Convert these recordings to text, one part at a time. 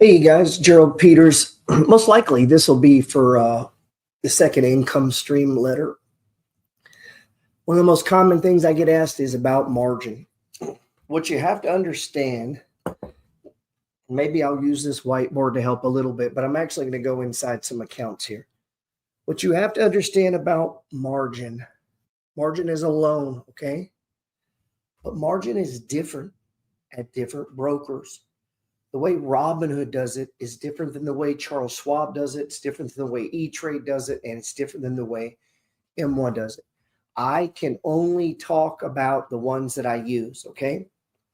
Hey, you guys, Gerald Peters. Most likely, this will be for the second income stream letter. One of the most common things I get asked is about margin. What you have to understand, maybe I'll use this whiteboard to help a little bit, but I'm actually going to go inside some accounts here. What you have to understand about margin is a loan, okay? But margin is different at different brokers. The way Robinhood does it is different than the way Charles Schwab does it. It's different than the way E-Trade does it, and it's different than the way M1 does it. I can only talk about the ones that I use, okay?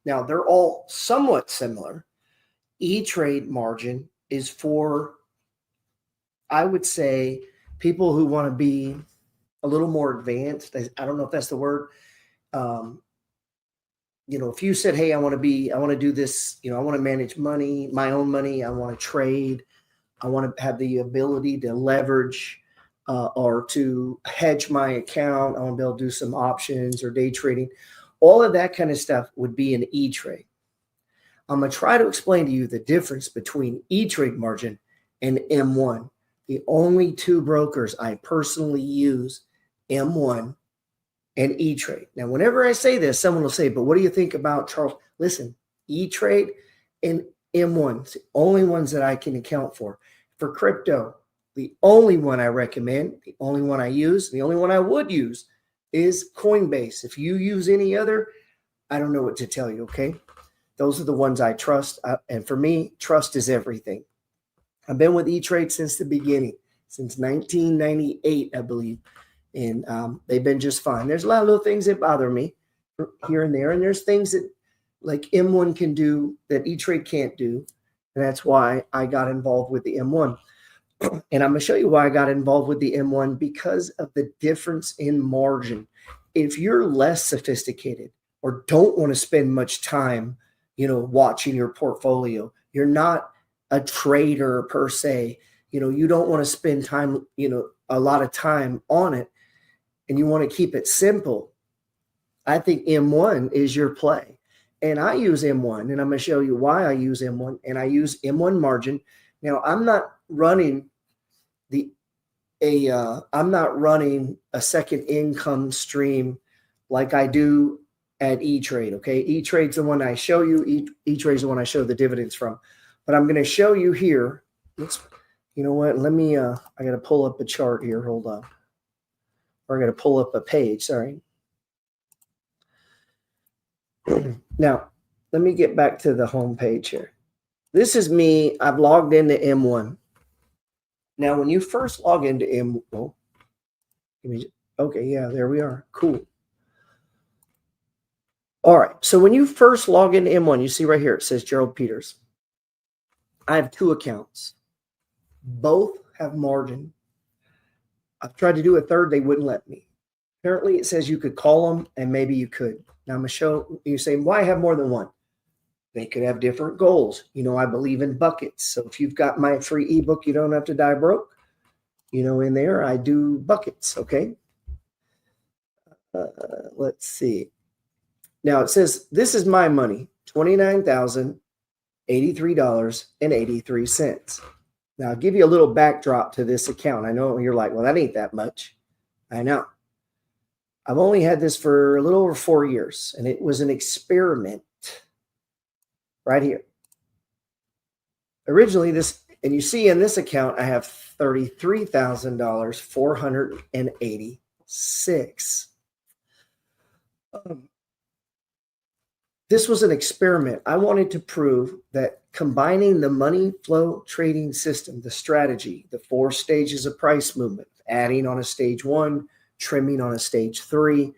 Now, they're all somewhat similar. E-Trade margin is for, I would say, people who want to be a little more advanced. I don't know if that's the word. If you said, hey, I want to do this, I want to manage money, my own money, I want to trade, I want to have the ability to leverage or to hedge my account, I want to be able to do some options or day trading, all of that kind of stuff would be an E-Trade. I'm going to try to explain to you the difference between E-Trade margin and M1. The only two brokers I personally use, M1 and E-Trade. Now, whenever I say this, someone will say, but what do you think about Charles? Listen, E-Trade and M1, it's the only ones that I can account for. For crypto, the only one I recommend, the only one I use, the only one I would use is Coinbase. If you use any other, I don't know what to tell you, okay? Those are the ones I trust. And for me, trust is everything. I've been with E-Trade since the beginning, since 1998, I believe. And they've been just fine. There's a lot of little things that bother me here and there. And there's things that like M1 can do that E-Trade can't do. And that's why I got involved with the M1. And I'm going to show you why I got involved with the M1 because of the difference in margin. If you're less sophisticated or don't want to spend much time, watching your portfolio, you're not a trader per se, you don't want to spend time, a lot of time on it, and you want to keep it simple, I think M1 is your play. And I use M1, and I'm going to show you why I use M1, and I use M1 margin. Now, I'm not running a second income stream like I do at E-Trade, okay? E-Trade's the one I show you. E-Trade's the one I show the dividends from. But I'm going to show you here. You know what? Let me, I got to pull up a chart here. Hold on. We're going to pull up a page. Sorry. Now, let me get back to the home page here. This is me. I've logged into M1. Now, when you first log into M1, okay, yeah, there we are. Cool. All right. So when you first log into M1, you see right here, it says Gerald Peters. I have two accounts. Both have margin. I've tried to do a third. They wouldn't let me. Apparently, it says you could call them, and maybe you could. Now, I'm going to show you, say, why have more than one? They could have different goals. I believe in buckets. So if you've got my free ebook, you don't have to die broke. In there, I do buckets, okay? Let's see. Now, it says, this is my money, $29,083.83. Now, I'll give you a little backdrop to this account. I know you're like, well, that ain't that much. I know. I've only had this for a little over 4 years, and it was an experiment right here. Originally, and you see in this account, I have $33,486. This was an experiment. I wanted to prove that combining the money flow trading system, the strategy, the 4 stages of price movement, adding on a stage 1, trimming on a stage 3,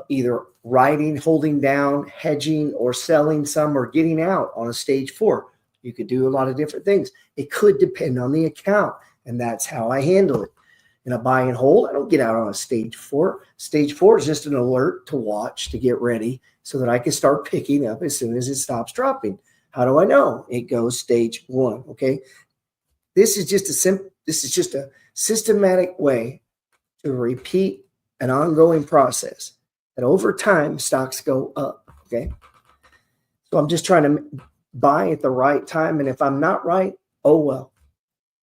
either riding, holding down, hedging, or selling some, or getting out on a stage 4. You could do a lot of different things. It could depend on the account, and that's how I handle it. In a buy and hold, I don't get out on a stage 4. Stage 4 is just an alert to watch, to get ready, so that I can start picking up as soon as it stops dropping. How do I know? It goes stage 1, okay? This is just a systematic way to repeat an ongoing process that over time stocks go up, okay? So I'm just trying to buy at the right time. And if I'm not right, oh well.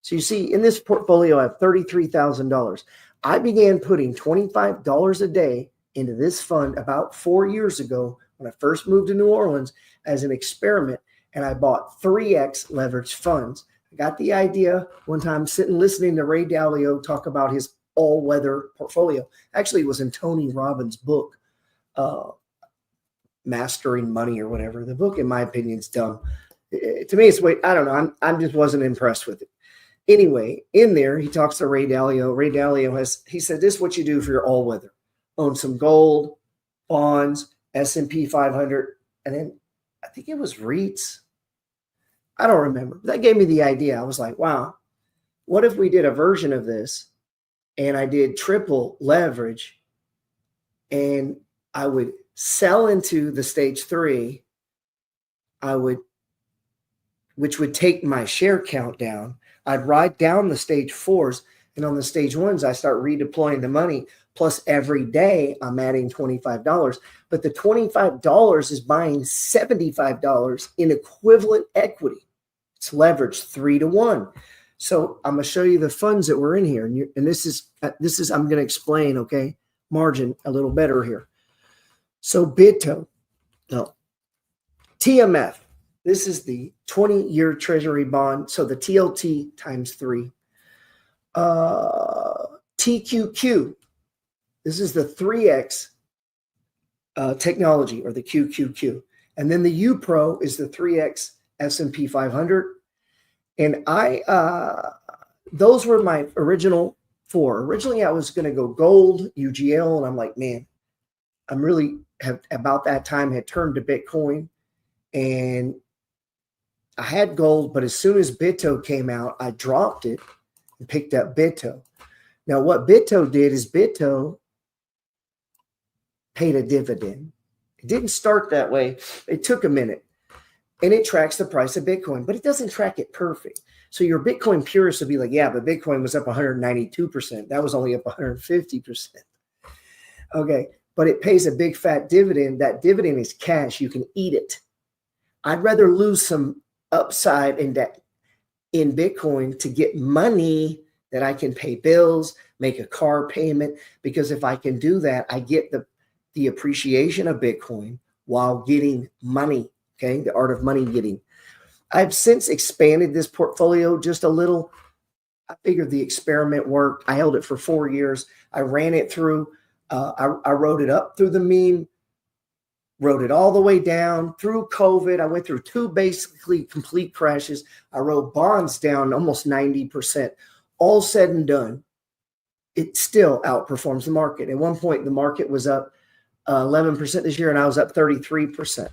So you see, in this portfolio, I have $33,000. I began putting $25 a day into this fund about 4 years ago when I first moved to New Orleans as an experiment, and I bought 3X leveraged funds. I got the idea one time sitting listening to Ray Dalio talk about his all-weather portfolio. Actually, it was in Tony Robbins' book, Mastering Money or whatever. The book, in my opinion, is dumb. To me, it's I don't know. I just wasn't impressed with it. Anyway, in there, he talks to Ray Dalio. Ray Dalio he said, this is what you do for your all-weather. Own some gold, bonds, S&P 500, and then I think it was REITs. I don't remember. That gave me the idea. I was like, wow, what if we did a version of this and I did triple leverage and I would sell into the stage 3, which would take my share count down. I'd ride down the stage 4s, and on the stage 1s, I start redeploying the money. Plus, every day I'm adding $25. But the $25 is buying $75 in equivalent equity. It's leveraged 3 to 1. So I'm going to show you the funds that were in here, and this is I'm going to explain, okay, margin a little better here. So TMF. This is the 20-year Treasury bond. So the TLT times 3. TQQ. This is the 3X technology, or the QQQ. And then the UPRO is the 3X S&P 500. And those were my original 4. Originally, I was going to go gold, UGL, and I'm like, man, I'm really about that time had turned to Bitcoin. And I had gold, but as soon as Bitto came out, I dropped it and picked up Bitto. Now, what Bitto did is Bitto paid a dividend. It didn't start that way. It took a minute, and it tracks the price of Bitcoin, but it doesn't track it perfect. So your Bitcoin purist would be like, yeah, but Bitcoin was up 192%. That was only up 150%. Okay, but it pays a big fat dividend. That dividend is cash. You can eat it. I'd rather lose some upside in Bitcoin to get money that I can pay bills, make a car payment, because if I can do that, I get the appreciation of Bitcoin while getting money, okay, the art of money getting. I've since expanded this portfolio just a little. I figured the experiment worked. I held it for 4 years. I ran it through. I wrote it up through the meme, wrote it all the way down through COVID. I went through 2 basically complete crashes. I wrote bonds down almost 90%. All said and done, it still outperforms the market. At one point, the market was up 11% this year, and I was up 33%.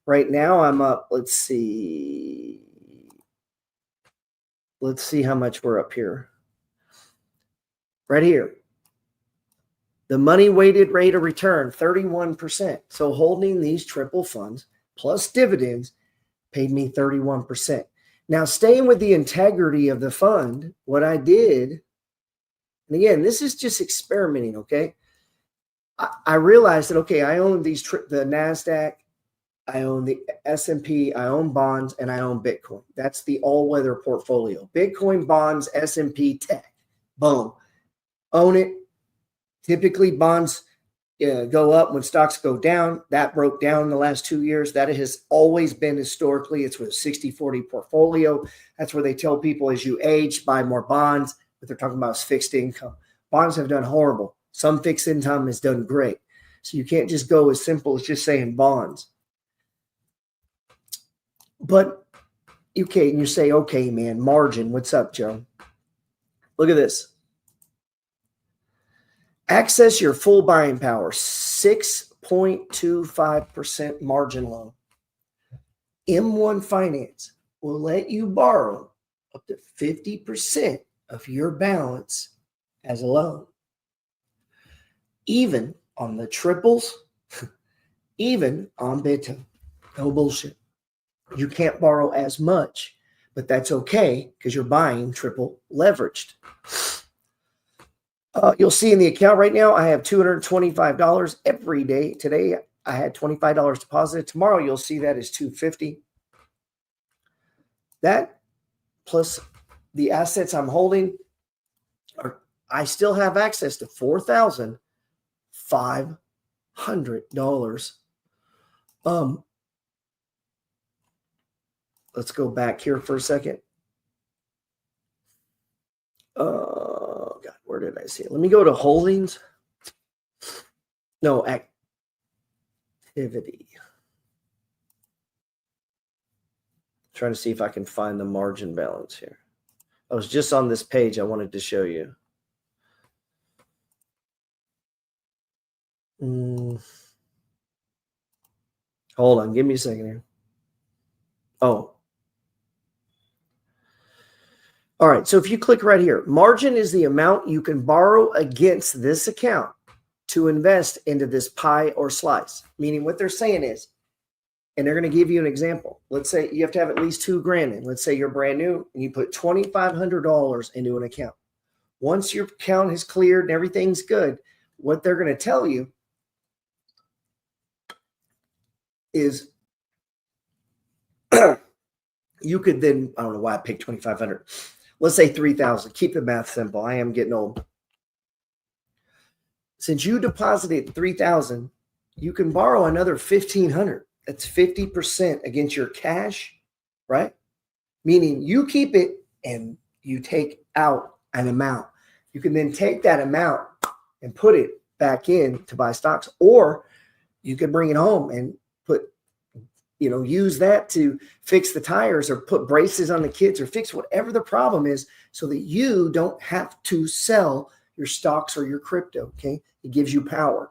Right now, I'm up, let's see how much we're up here. Right here. The money weighted rate of return, 31%. So holding these triple funds plus dividends paid me 31%. Now, staying with the integrity of the fund, what I did, and again, this is just experimenting, okay? I realized that, okay, I own the NASDAQ, I own the S&P, I own bonds, and I own Bitcoin. That's the all-weather portfolio. Bitcoin, bonds, S&P, tech. Boom. Own it. Typically, bonds go up when stocks go down. That broke down in the last 2 years. That has always been historically. It's with a 60-40 portfolio. That's where they tell people as you age, buy more bonds. What they're talking about is fixed income. Bonds have done horrible. Some fixed income has done great. So you can't just go as simple as just saying bonds. But okay, and you say, okay, man, margin. What's up, Joe? Look at this. Access your full buying power, 6.25% margin loan. M1 Finance will let you borrow up to 50% of your balance as a loan. Even on the triples, even on Bitto. No bullshit. You can't borrow as much, but that's okay because you're buying triple leveraged. You'll see in the account right now, I have $225 every day. Today, I had $25 deposited. Tomorrow, you'll see that is $250. That plus the assets I'm holding, I still have access to $4,500. Let's go back here for a second. God, where did I see it? Let me go to holdings. No, activity. Trying to see if I can find the margin balance here. I was just on this page I wanted to show you. Hold on, give me a second here. Oh. All right, so if you click right here, margin is the amount you can borrow against this account to invest into this pie or slice. Meaning what they're saying is, and they're going to give you an example. Let's say you have to have at least $2,000 in. Let's say you're brand new and you put $2,500 into an account. Once your account is cleared and everything's good, what they're going to tell you is you could then, I don't know why I picked 2,500. Let's say 3,000. Keep the math simple. I am getting old. Since you deposited 3,000, you can borrow another 1,500. That's 50% against your cash, right? Meaning you keep it and you take out an amount. You can then take that amount and put it back in to buy stocks, or you could bring it home and put, use that to fix the tires or put braces on the kids or fix whatever the problem is so that you don't have to sell your stocks or your crypto, okay? It gives you power.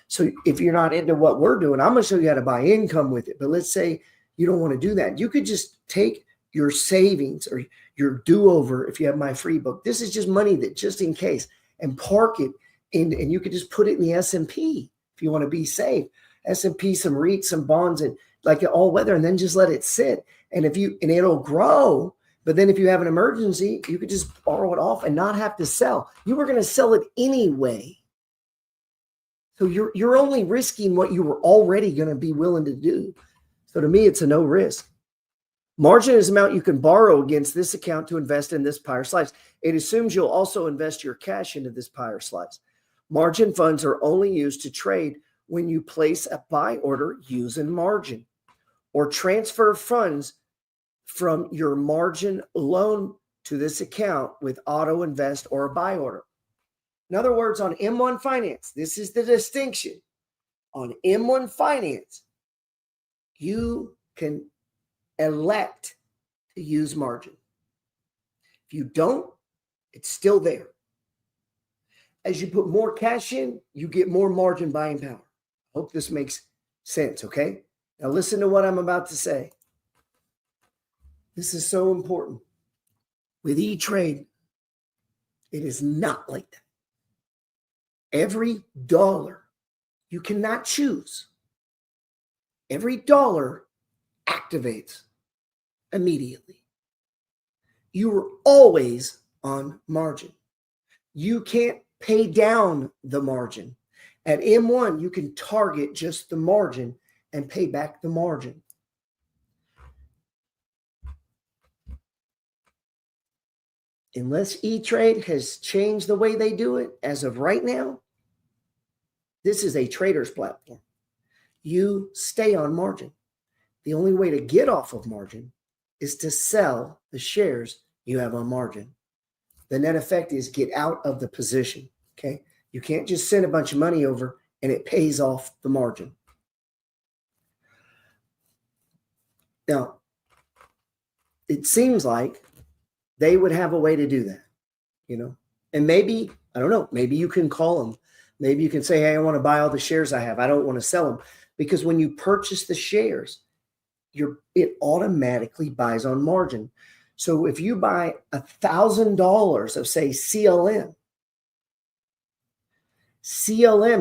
So if you're not into what we're doing, I'm going to show you how to buy income with it. But let's say you don't want to do that. You could just take your savings or your do-over if you have my free book. This is just money that just in case, and park it in, and you could just put it in the S&P if you want to be safe. S&P, some REITs, some bonds, and like all weather, and then just let it sit. And it'll grow. But then if you have an emergency, you could just borrow it off and not have to sell. You were going to sell it anyway. So you're only risking what you were already going to be willing to do. So to me, it's a no risk. Margin is the amount you can borrow against this account to invest in this pie or slice. It assumes you'll also invest your cash into this pie or slice. Margin funds are only used to trade when you place a buy order using margin or transfer funds from your margin loan to this account with auto invest or a buy order. In other words, on M1 Finance, this is the distinction. On M1 Finance, you can elect to use margin. If you don't, it's still there. As you put more cash in, you get more margin buying power. Hope this makes sense, okay? Now listen to what I'm about to say. This is so important. With E-Trade, it is not like that. Every dollar you cannot choose. Every dollar activates immediately. You are always on margin. You can't pay down the margin. At M1, you can target just the margin and pay back the margin. Unless E-Trade has changed the way they do it, as of right now, this is a trader's platform. You stay on margin. The only way to get off of margin is to sell the shares you have on margin. The net effect is get out of the position, okay? You can't just send a bunch of money over and it pays off the margin. Now, it seems like they would have a way to do that, and maybe, I don't know, maybe you can call them. Maybe you can say, hey, I want to buy all the shares I have. I don't want to sell them. Because when you purchase the shares, it automatically buys on margin. So if you buy $1,000 of, say, CLM,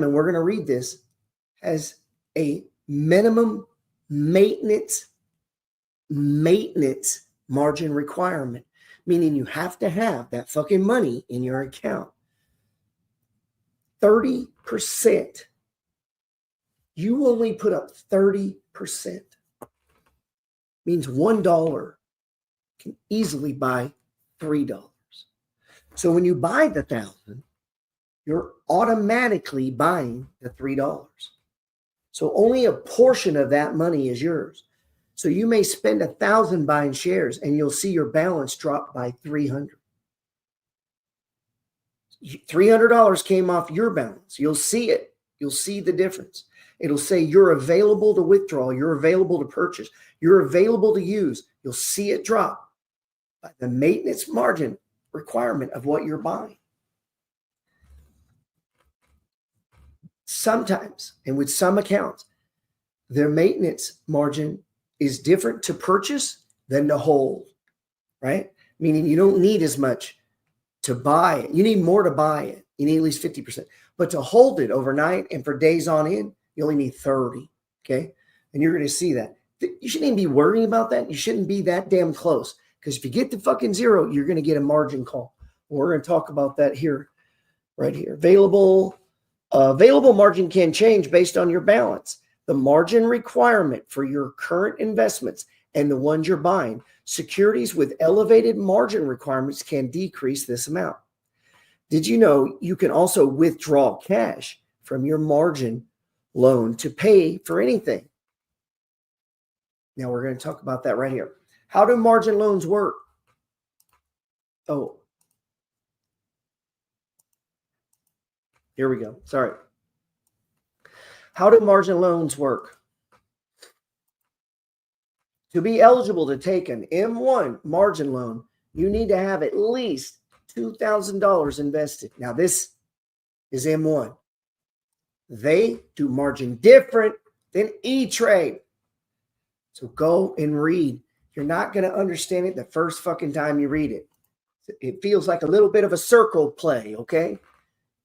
and we're going to read this, has a minimum maintenance margin requirement, meaning you have to have that fucking money in your account. 30%. You only put up 30%. Means $1 can easily buy $3. So when you buy the 1,000, you're automatically buying the $3. So only a portion of that money is yours. So you may spend 1,000 buying shares and you'll see your balance drop by 300. $300 came off your balance. You'll see it. You'll see the difference. It'll say you're available to withdraw. You're available to purchase. You're available to use. You'll see it drop by the maintenance margin requirement of what you're buying. Sometimes, and with some accounts, their maintenance margin is different to purchase than to hold, right? Meaning you don't need as much to buy it. You need more to buy it. You need at least 50%. But to hold it overnight and for days on end, you only need 30, okay? And you're going to see that. You shouldn't even be worrying about that. You shouldn't be that damn close, because if you get to fucking zero, you're going to get a margin call. We're going to talk about that here, right here. Available margin can change based on your balance. The margin requirement for your current investments and the ones you're buying. Securities with elevated margin requirements can decrease this amount. Did you know you can also withdraw cash from your margin loan to pay for anything? Now we're going to talk about that right here. How do margin loans work? Oh, here we go. Sorry. How do margin loans work? To be eligible to take an M1 margin loan, you need to have at least $2,000 invested. Now, this is M1. They do margin different than E-Trade. So go and read. You're not going to understand it the first fucking time you read it. It feels like a little bit of a circle play, okay?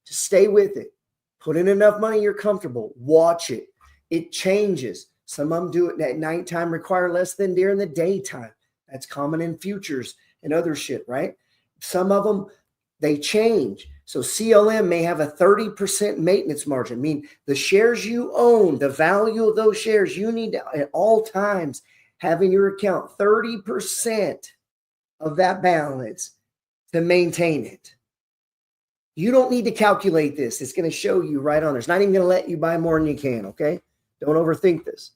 Just stay with it. Put in enough money you're comfortable. Watch it. It changes. Some of them do it at nighttime, require less than during the daytime. That's common in futures and other shit, right? Some of them, they change. So CLM may have a 30% maintenance margin. I mean, the shares you own, the value of those shares, you need to, at all times, have in your account 30% of that balance to maintain it. You don't need to calculate this. It's going to show you right on there. It's not even going to let you buy more than you can, okay? Don't overthink this.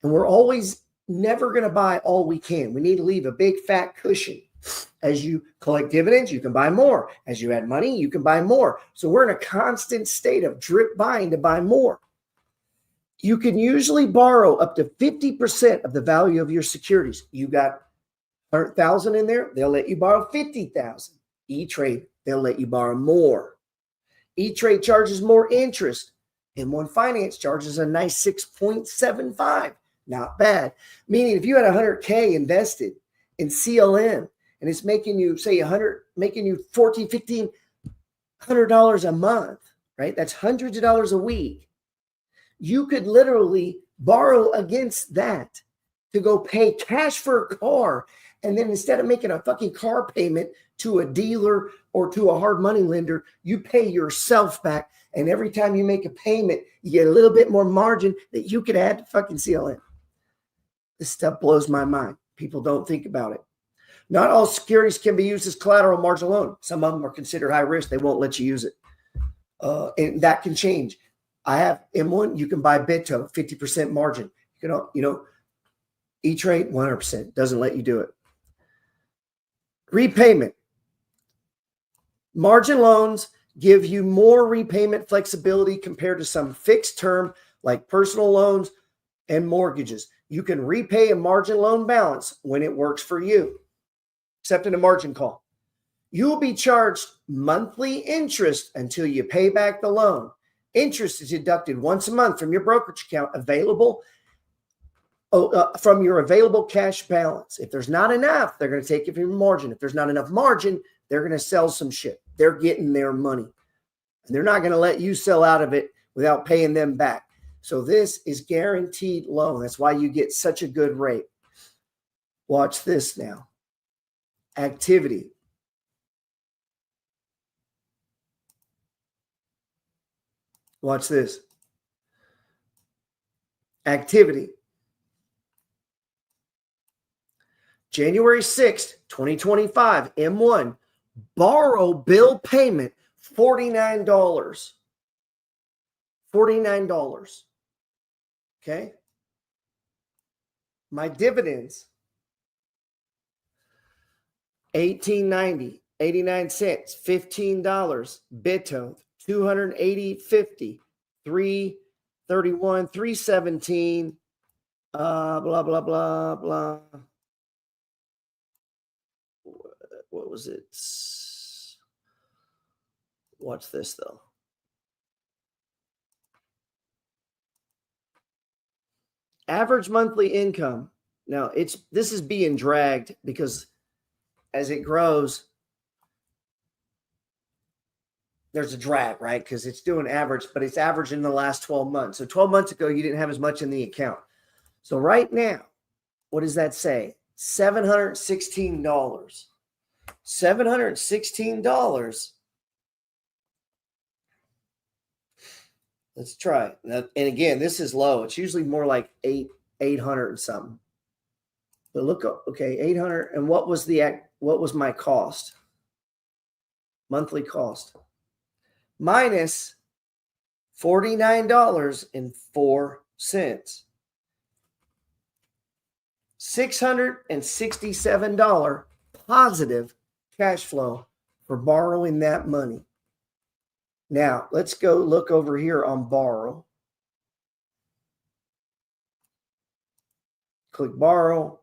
And we're always never going to buy all we can. We need to leave a big fat cushion. As you collect dividends, you can buy more. As you add money, you can buy more. So we're in a constant state of drip buying to buy more. You can usually borrow up to 50% of the value of your securities. You got 100,000 in there, they'll let you borrow 50,000. E-Trade, they'll let you borrow more. E-Trade charges more interest. M1 Finance charges a nice 6.75. Not bad. Meaning if you had 100K invested in CLM and it's making you say making you $1,400, $1,500 a month, right? That's hundreds of dollars a week. You could literally borrow against that to go pay cash for a car. And then instead of making a fucking car payment to a dealer or to a hard money lender, you pay yourself back. And every time you make a payment, you get a little bit more margin that you could add to fucking CLM. This stuff blows my mind. People don't think about it. Not all securities can be used as collateral margin loan. Some of them are considered high risk. They won't let you use it. And that can change. I have M1. You can buy Bitto, 50% margin. You can, E-Trade, 100%. Doesn't let you do it. Repayment. Margin loans give you more repayment flexibility compared to some fixed term like personal loans and mortgages. You can repay a margin loan balance when it works for you, except in a margin call. You will be charged monthly interest until you pay back the loan. Interest is deducted once a month from your brokerage account from your available cash balance. If there's not enough, they're going to take it from your margin. If there's not enough margin, they're going to sell some shit. They're getting their money. And they're not going to let you sell out of it without paying them back. So this is guaranteed loan. That's why you get such a good rate. Watch this now. Activity. Watch this. Activity. January 6th, 2025, M1, borrow bill payment, $49. $49. Okay. My dividends, $18.90, 89 cents, $15. Bito, $280.50, $331, $317, blah, blah, blah, blah. What was it? Watch this though. Average monthly income. Now this is being dragged because as it grows, there's a drag, right? Because it's doing average, but it's average in the last 12 months. So 12 months ago, you didn't have as much in the account. So right now, what does that say? $716. $716. Let's try it. Now, and again, this is low. It's usually more like 800 and something. But look, okay, 800. And what was my cost? Monthly cost. Minus $49.04. $667 positive cash flow for borrowing that money. Now, let's go look over here on borrow. Click borrow.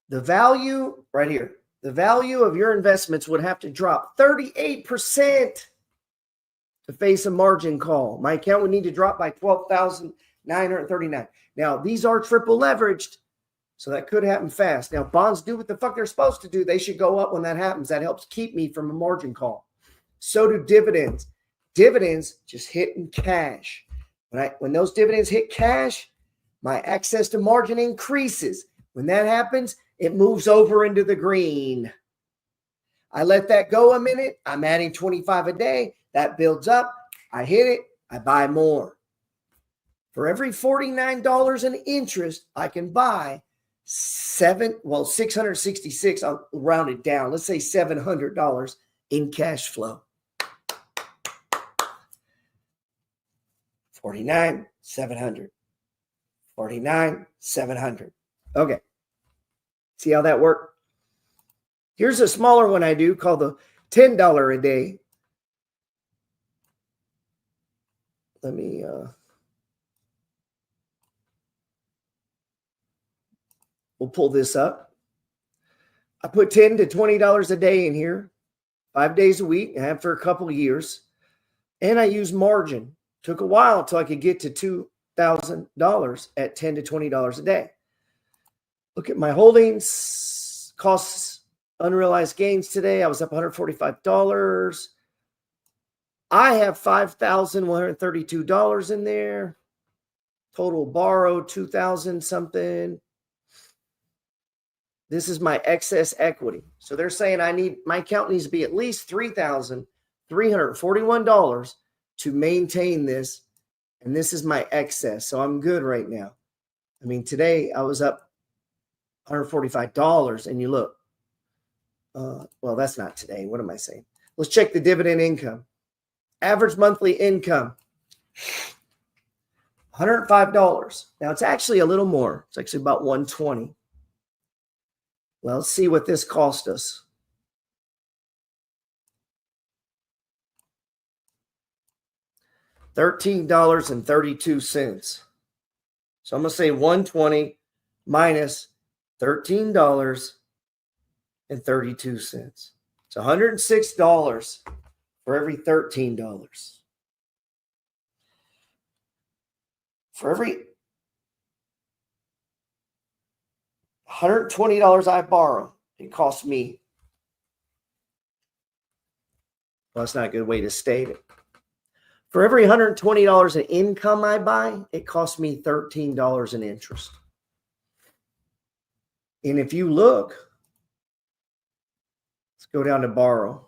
The value right here, the value of your investments would have to drop 38% to face a margin call. My account would need to drop by $12,939. Now, these are triple leveraged, so that could happen fast. Now, bonds do what the fuck they're supposed to do. They should go up when that happens. That helps keep me from a margin call. So do dividends. Dividends just hit in cash. When those dividends hit cash, my access to margin increases. When that happens, it moves over into the green. I let that go a minute. I'm adding 25 a day. That builds up. I hit it. I buy more. For every $49 in interest, I can buy 666. I'll round it down. Let's say $700 in cash flow. 49,700. 49,700. Okay. See how that worked? Here's a smaller one I do called the $10 a day. Let me we'll pull this up. I put $10 to $20 a day in here, 5 days a week. I have for a couple of years. And I use margin. Took a while until I could get to $2,000 at $10 to $20 a day. Look at my holdings, costs, unrealized gains today. I was up $145. I have $5,132 in there. Total borrowed $2,000 something. This is my excess equity. So they're saying my account needs to be at least $3,341 to maintain this. And this is my excess. So I'm good right now. I mean, today I was up $145 and you look, well, that's not today. What am I saying? Let's check the dividend income. Average monthly income, $105. Now it's actually a little more. It's actually about $120. Well, let's see what this cost us. $13.32. So I'm going to say 120 minus $13.32. It's $106 for every $13. For every $120 I borrow, it costs me. Well, that's not a good way to state it. For every $120 in income I buy, it costs me $13 in interest. And if you look, let's go down to borrow.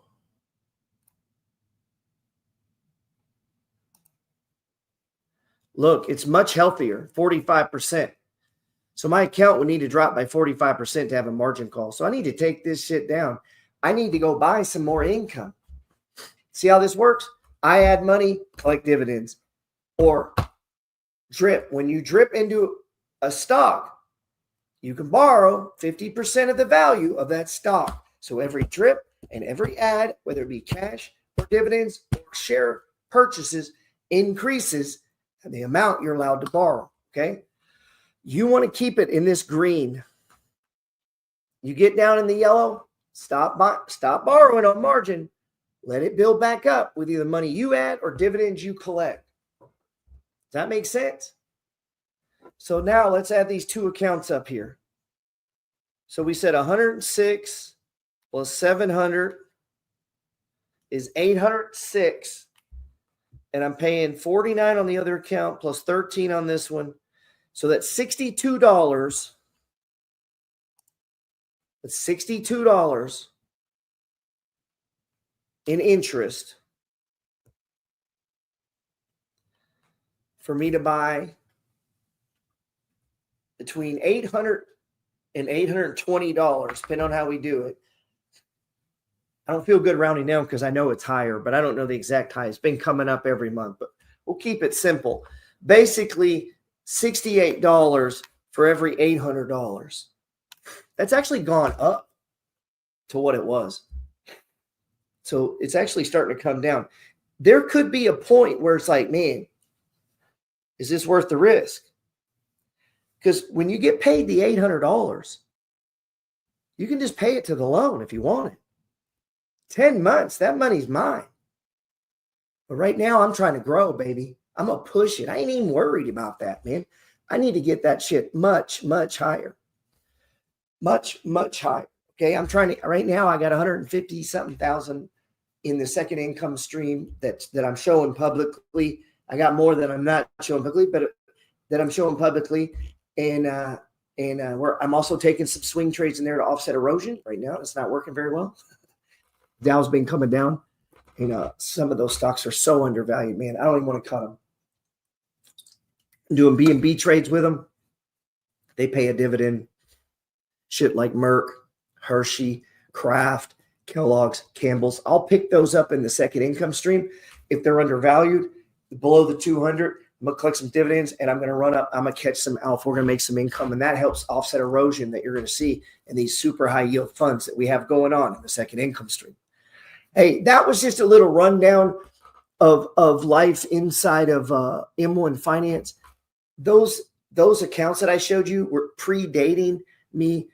Look, it's much healthier, 45%. So my account would need to drop by 45% to have a margin call. So I need to take this shit down. I need to go buy some more income. See how this works? I add money, collect dividends. Or drip. When you drip into a stock, you can borrow 50% of the value of that stock. So every drip and every add, whether it be cash or dividends or share purchases, increases the amount you're allowed to borrow. Okay. You want to keep it in this green. You get down in the yellow, stop borrowing on margin. Let it build back up with either money you add or dividends you collect. Does that make sense? So now let's add these two accounts up here. So we said 106 plus 700 is 806. And I'm paying 49 on the other account plus 13 on this one. So that's $62. That's $62 in interest for me to buy between $800 and $820, depending on how we do it. I don't feel good rounding down because I know it's higher, but I don't know the exact high. It's been coming up every month, but we'll keep it simple. Basically, $68 for every $800. That's actually gone up to what it was. So it's actually starting to come down. There could be a point where it's like, man, is this worth the risk? Because when you get paid the $800, you can just pay it to the loan if you want it. 10 months, that money's mine. But right now, I'm trying to grow, baby. I'm going to push it. I ain't even worried about that, man. I need to get that shit much, much higher. Much, much higher. Okay, I'm trying to, right now, I got 150-something thousand in the second income stream that I'm showing publicly. I got more than I'm not showing publicly, but that I'm showing publicly. And I'm also taking some swing trades in there to offset erosion. Right now, it's not working very well. Dow's been coming down, and some of those stocks are so undervalued, man. I don't even want to cut them. I'm doing B&B trades with them. They pay a dividend. Shit like Merck, Hershey, Kraft, Kellogg's, Campbell's. I'll pick those up in the second income stream. If they're undervalued, below the 200, I'm going to collect some dividends, and I'm going to run up. I'm going to catch some alpha. We're going to make some income, and that helps offset erosion that you're going to see in these super high yield funds that we have going on in the second income stream. Hey, that was just a little rundown of life inside of M1 Finance. Those accounts that I showed you were predating me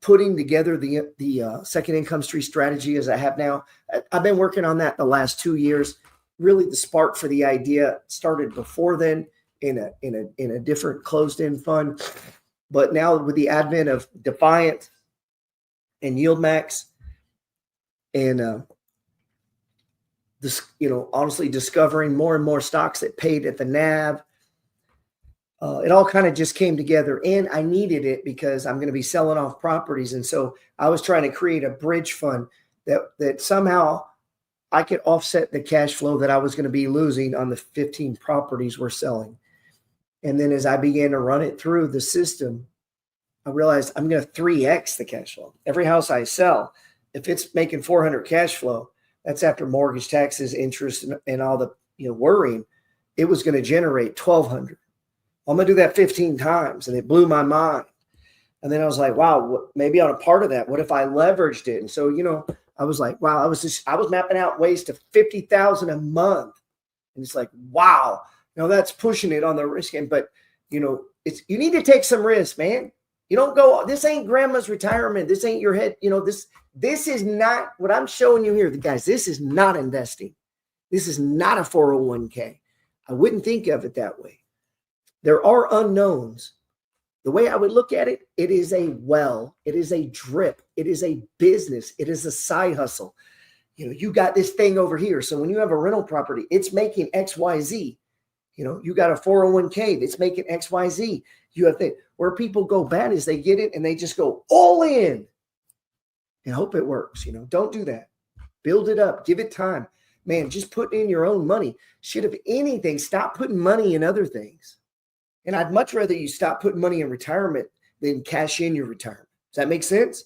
putting together the second income stream strategy as I have now. I've been working on that the last 2 years. Really, the spark for the idea started before then in a different closed-end fund, but now with the advent of Defiant and YieldMax, and honestly discovering more and more stocks that paid at the NAV. It all kind of just came together, and I needed it because I'm going to be selling off properties. And so I was trying to create a bridge fund that somehow I could offset the cash flow that I was going to be losing on the 15 properties we're selling. And then as I began to run it through the system, I realized I'm going to 3x the cash flow. Every house I sell, if it's making 400 cash flow, that's after mortgage, taxes, interest, and all the worrying, it was going to generate 1,200. I'm going to do that 15 times. And it blew my mind. And then I was like, wow, maybe on a part of that, what if I leveraged it? And so, I was like, wow, I was mapping out ways to 50,000 a month. And it's like, wow, that's pushing it on the risk end. But, you need to take some risks, man. You don't go, this ain't grandma's retirement. This ain't your head. This is not what I'm showing you here. Guys, this is not investing. This is not a 401k. I wouldn't think of it that way. There are unknowns. The way I would look at it, it is a well, it is a drip, it is a business, it is a side hustle. You got this thing over here. So when you have a rental property, it's making XYZ. You got a 401k that's making XYZ. You have where people go bad is they get it and they just go all in and hope it works. Don't do that. Build it up. Give it time. Man, just put in your own money. Shit, if anything, stop putting money in other things. And I'd much rather you stop putting money in retirement than cash in your retirement. Does that make sense?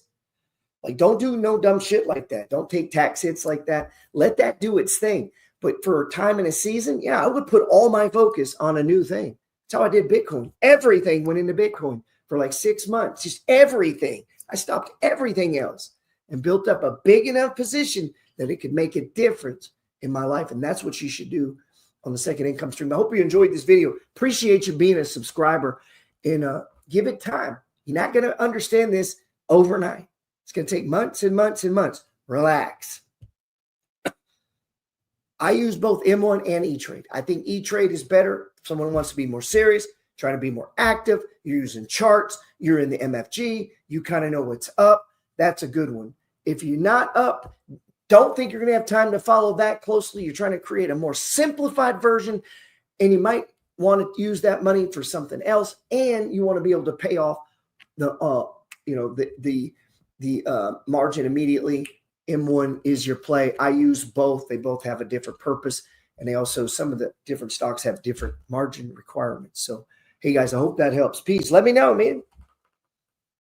Like, don't do no dumb shit like that. Don't take tax hits like that. Let that do its thing. But for a time in a season, yeah, I would put all my focus on a new thing. That's how I did Bitcoin. Everything went into Bitcoin for like 6 months, just everything. I stopped everything else and built up a big enough position that it could make a difference in my life. And that's what you should do on the second income stream. I hope you enjoyed this video. Appreciate you being a subscriber, and give it time. You're not going to understand this overnight. It's going to take months and months and months. Relax. I use both M1 and E-Trade. I think E-Trade is better if someone wants to be more serious, trying to be more active. You're using charts. You're in the MFG. You kind of know what's up. That's a good one. If you're not up, don't think you're going to have time to follow that closely. You're trying to create a more simplified version, and you might want to use that money for something else, and you want to be able to pay off the margin immediately. M1 is your play. I use both. They both have a different purpose, and they also, some of the different stocks have different margin requirements. So, hey guys, I hope that helps. Peace. Let me know, man.